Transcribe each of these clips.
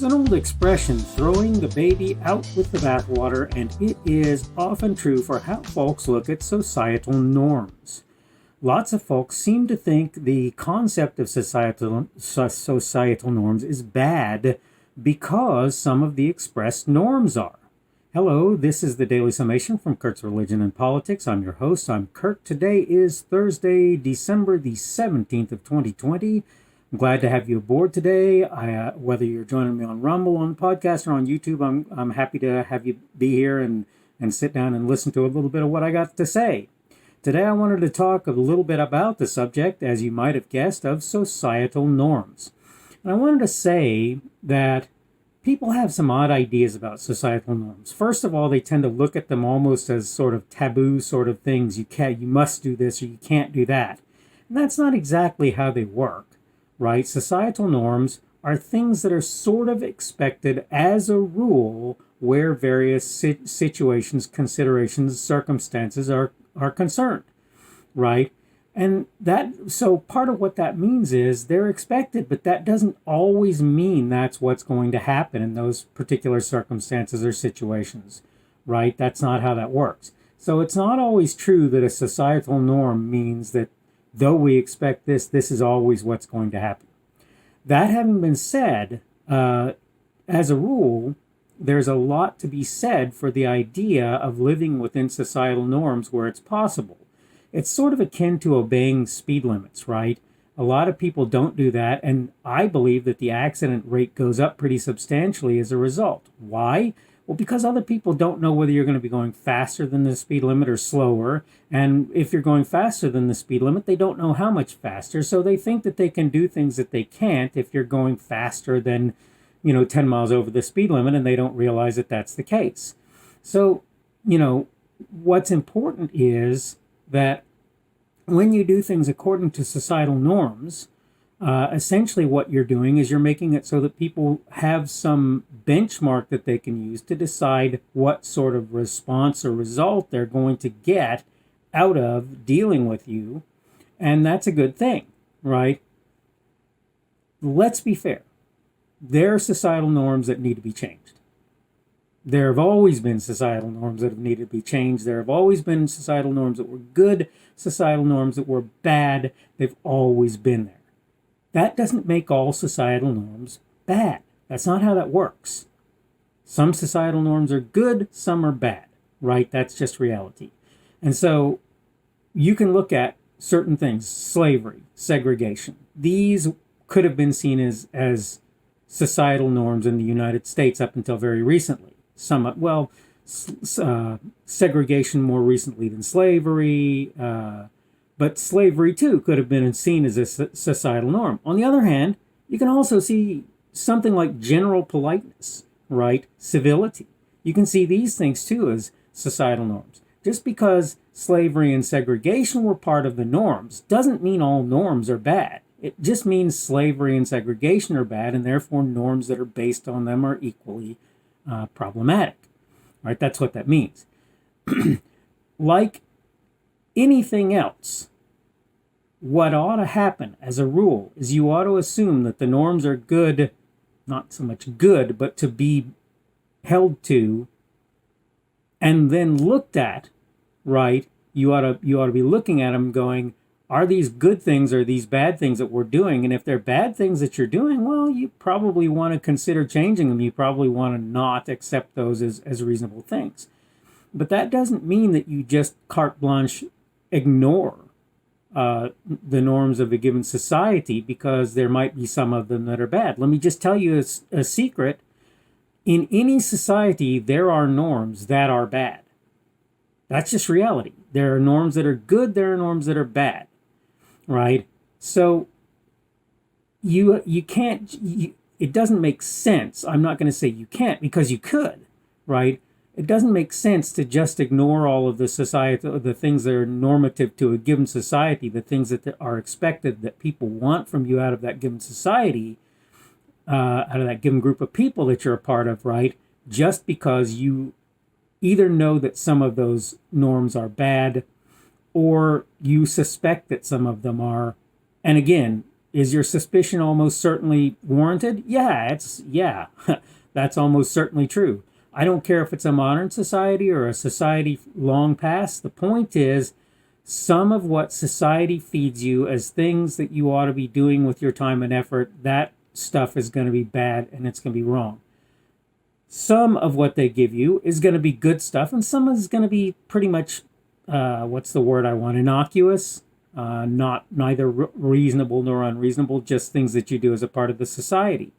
an old expression, throwing the baby out with the bathwater, and it is often true for how folks look at societal norms. Lots of folks seem to think the concept of societal norms is bad because some of the expressed norms are. Hello, this is the Daily Summation from Kurt's Religion and Politics. I'm your host. I'm Kurt. Today is Thursday, December the 17th of 2020. I'm glad to have you aboard today. Whether you're joining me on Rumble, on the podcast, or on YouTube, I'm happy to have you be here and sit down and listen to a little bit of what I got to say. Today I wanted to talk a little bit about the subject, as you might have guessed, of societal norms. And I wanted to say that people have some odd ideas about societal norms. First of all, they tend to look at them almost as sort of taboo sort of things. You must do this or you can't do that. And that's not exactly how they work. Right? Societal norms are things that are sort of expected as a rule where various situations, considerations, circumstances are concerned, right? And so part of what that means is they're expected, but that doesn't always mean that's what's going to happen in those particular circumstances or situations, right? That's not how that works. So it's not always true that a societal norm means that though we expect this is always what's going to happen. That having been said, as a rule, there's a lot to be said for the idea of living within societal norms where it's possible. It's sort of akin to obeying speed limits, right? A lot of people don't do that, and I believe that the accident rate goes up pretty substantially as a result. Why? Well, because other people don't know whether you're going to be going faster than the speed limit or slower. And if you're going faster than the speed limit, they don't know how much faster. So they think that they can do things that they can't if you're going faster than, 10 miles over the speed limit, and they don't realize that that's the case. So, what's important is that when you do things according to societal norms, essentially what you're doing is you're making it so that people have some benchmark that they can use to decide what sort of response or result they're going to get out of dealing with you. And that's a good thing, right? Let's be fair. There are societal norms that need to be changed. There have always been societal norms that have needed to be changed. There have always been societal norms that were good, societal norms that were bad. They've always been there. That doesn't make all societal norms bad. That's not how that works. Some societal norms are good, some are bad, right? That's just reality. And so you can look at certain things, slavery, segregation. These could have been seen as societal norms in the United States up until very recently. Segregation more recently than slavery, but slavery, too, could have been seen as a societal norm. On the other hand, you can also see something like general politeness, right? Civility. You can see these things, too, as societal norms. Just because slavery and segregation were part of the norms doesn't mean all norms are bad. It just means slavery and segregation are bad, and therefore norms that are based on them are equally problematic. Right? That's what that means. Like anything else, what ought to happen as a rule is you ought to assume that the norms are good, not so much good, but to be held to and then looked at, right? You ought to be looking at them going, are these good things or these bad things that we're doing? And if they're bad things that you're doing, well, you probably want to consider changing them. You probably want to not accept those as reasonable things. But that doesn't mean that you just carte blanche ignore the norms of a given society because there might be some of them that are bad. Let me just tell you a secret. In any society, there are norms that are bad. That's just reality. There are norms that are good. There are norms that are bad, right? So you can't. It doesn't make sense. I'm not going to say you can't because you could, right? It doesn't make sense to just ignore all of the things that are normative to a given society, the things that are expected that people want from you out of that given society, out of that given group of people that you're a part of, right? Just because you either know that some of those norms are bad or you suspect that some of them are. And again, Is your suspicion almost certainly warranted? Yeah, that's almost certainly true. I don't care if it's a modern society or a society long past. The point is, some of what society feeds you as things that you ought to be doing with your time and effort, that stuff is going to be bad and it's going to be wrong. Some of what they give you is going to be good stuff, and some is going to be pretty much, what's the word I want, innocuous, not neither reasonable nor unreasonable, just things that you do as a part of the society.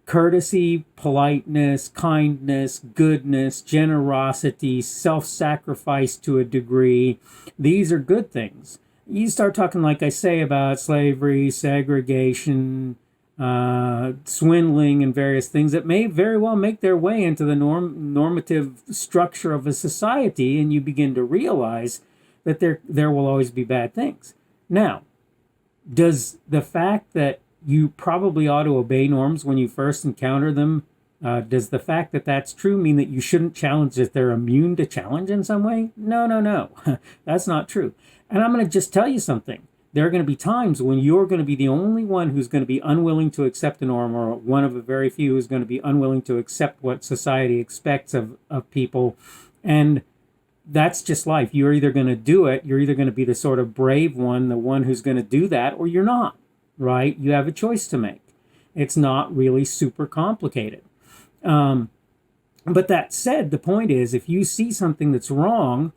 Courtesy, politeness, kindness, goodness, generosity, self-sacrifice to a degree, these are good things. You start talking, like I say, about slavery, segregation, swindling, and various things that may very well make their way into the normative structure of a society, and you begin to realize that there will always be bad things. Now, does the fact that you probably ought to obey norms when you first encounter them, does the fact that that's true mean that you shouldn't challenge, that they're immune to challenge in some way? No. That's not true. And I'm going to just tell you something. There are going to be times when you're going to be the only one who's going to be unwilling to accept a norm, or one of the very few who's going to be unwilling to accept what society expects of people. And that's just life. You're either going to do it, you're either going to be the sort of brave one, the one who's going to do that, or you're not, right? You have a choice to make. It's not really super complicated. But that said, the point is, if you see something that's wrong,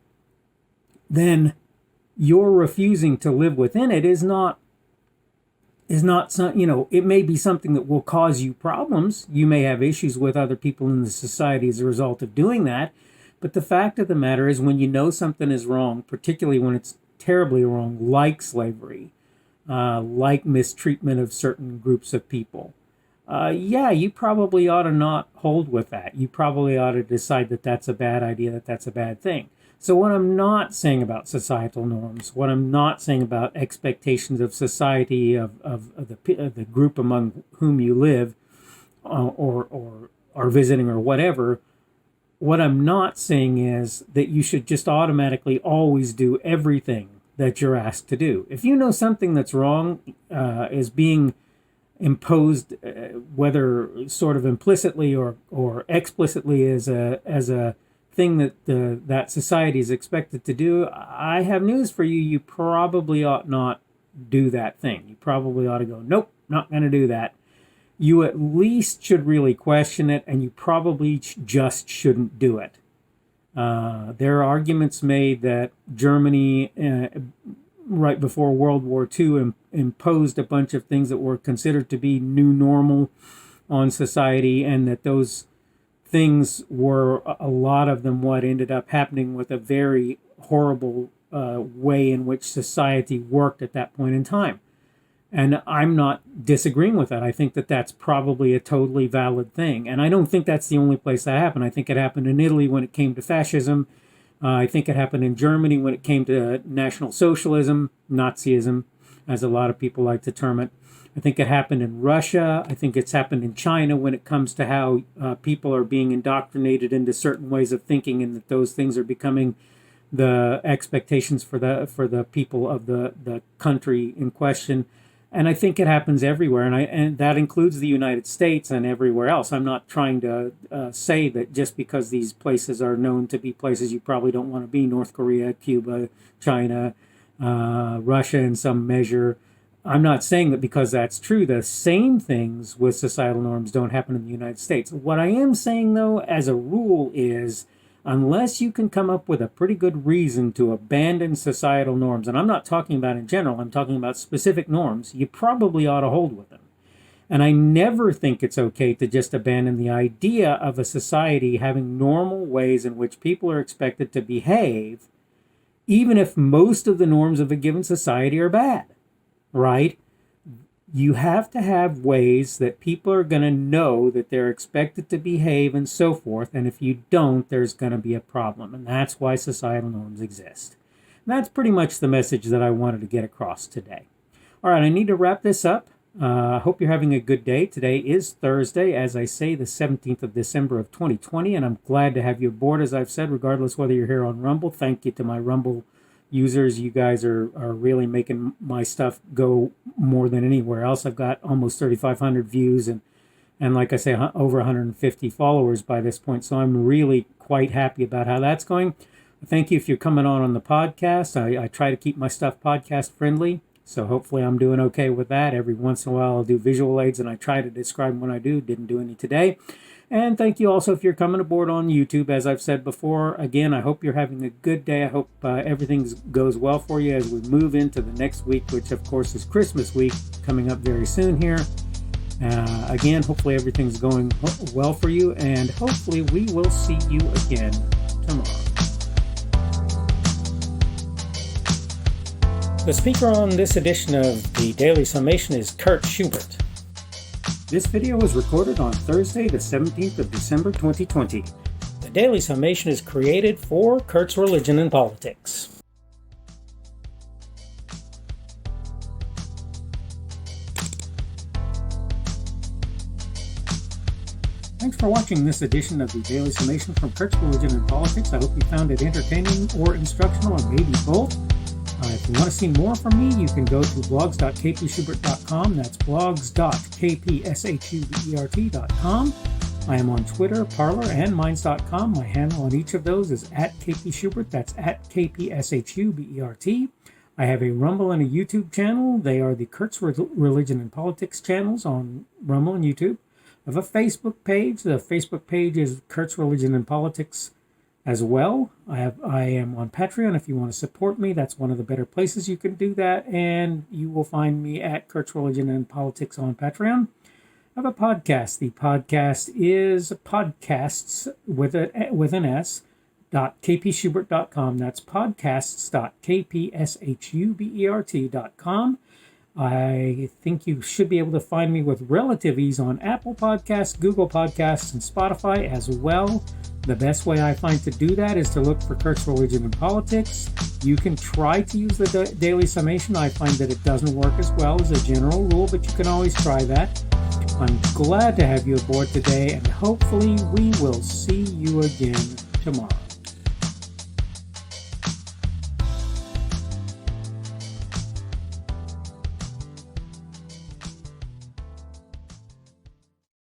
then your refusing to live within it is not some, it may be something that will cause you problems. You may have issues with other people in the society as a result of doing that. But the fact of the matter is, when you know something is wrong, particularly when it's terribly wrong, like slavery, like mistreatment of certain groups of people, you probably ought to not hold with that. You probably ought to decide that that's a bad idea, that that's a bad thing. So what I'm not saying about societal norms, what I'm not saying about expectations of society, of the group among whom you live, or are visiting, or whatever, what I'm not saying is that you should just automatically always do everything that you're asked to do. If you know something that's wrong, is being imposed, whether sort of implicitly or explicitly, as a thing that that society is expected to do, I have news for you. You probably ought not do that thing. You probably ought to go, nope, not going to do that. You at least should really question it, and you probably just shouldn't do it. There are arguments made that Germany, right before World War II, imposed a bunch of things that were considered to be new normal on society, and that those things were, a lot of them, what ended up happening with a very horrible way in which society worked at that point in time. And I'm not disagreeing with that. I think that that's probably a totally valid thing. And I don't think that's the only place that happened. I think it happened in Italy when it came to fascism. I think it happened in Germany when it came to National Socialism, Nazism, as a lot of people like to term it. I think it happened in Russia. I think it's happened in China when it comes to how people are being indoctrinated into certain ways of thinking, and that those things are becoming the expectations for the people of the country in question. And I think it happens everywhere, and that includes the United States and everywhere else. I'm not trying to say that just because these places are known to be places you probably don't want to be, North Korea, Cuba, China, Russia in some measure, I'm not saying that because that's true, the same things with societal norms don't happen in the United States. What I am saying, though, as a rule, is unless you can come up with a pretty good reason to abandon societal norms, and I'm not talking about in general, I'm talking about specific norms, you probably ought to hold with them. And I never think it's okay to just abandon the idea of a society having normal ways in which people are expected to behave, even if most of the norms of a given society are bad, right? You have to have ways that people are going to know that they're expected to behave and so forth. And if you don't, there's going to be a problem. And that's why societal norms exist. And that's pretty much the message that I wanted to get across today. All right, I need to wrap this up. I hope you're having a good day. Today is Thursday, as I say, the 17th of December of 2020. And I'm glad to have you aboard, as I've said, regardless whether you're here on Rumble. Thank you to my Rumble users. You guys are really making my stuff go more than anywhere else. I've got almost 3,500 views and like I say, over 150 followers by this point. So I'm really quite happy about how that's going. Thank you if you're coming on the podcast. I try to keep my stuff podcast friendly. So hopefully I'm doing okay with that. Every once in a while I'll do visual aids and I try to describe when I do. Didn't do any today. And thank you also if you're coming aboard on YouTube. As I've said before, again, I hope you're having a good day. I hope everything goes well for you as we move into the next week, which of course is Christmas week coming up very soon here. Again, hopefully everything's going well for you, and hopefully we will see you again tomorrow. The speaker on this edition of the Daily Summation is Kurt Schubert. This video was recorded on Thursday, the 17th of December, 2020. The Daily Summation is created for Kurt's Religion and Politics. Thanks for watching this edition of the Daily Summation from Kurt's Religion and Politics. I hope you found it entertaining or instructional, or maybe both. If you want to see more from me, you can go to blogs.kpschubert.com. That's blogs.kpschubert.com. I am on Twitter, Parler, and Minds.com. My handle on each of those is @kpschubert. That's @kpschubert. I have a Rumble and a YouTube channel. They are the Kurt's Religion and Politics channels on Rumble and YouTube. I have a Facebook page. The Facebook page is Kurt's Religion and Politics as well. I am on Patreon. If you want to support me, that's one of the better places you can do that. And you will find me at Kurt's Religion and Politics on Patreon. I have a podcast. The podcast is podcasts with an S, .kpschubert.com. That's podcasts.kpschubert.com. I think you should be able to find me with relative ease on Apple Podcasts, Google Podcasts, and Spotify as well. The best way I find to do that is to look for Kurt's Religion and Politics. You can try to use the Daily Summation. I find that it doesn't work as well as a general rule, but you can always try that. I'm glad to have you aboard today, and hopefully we will see you again tomorrow.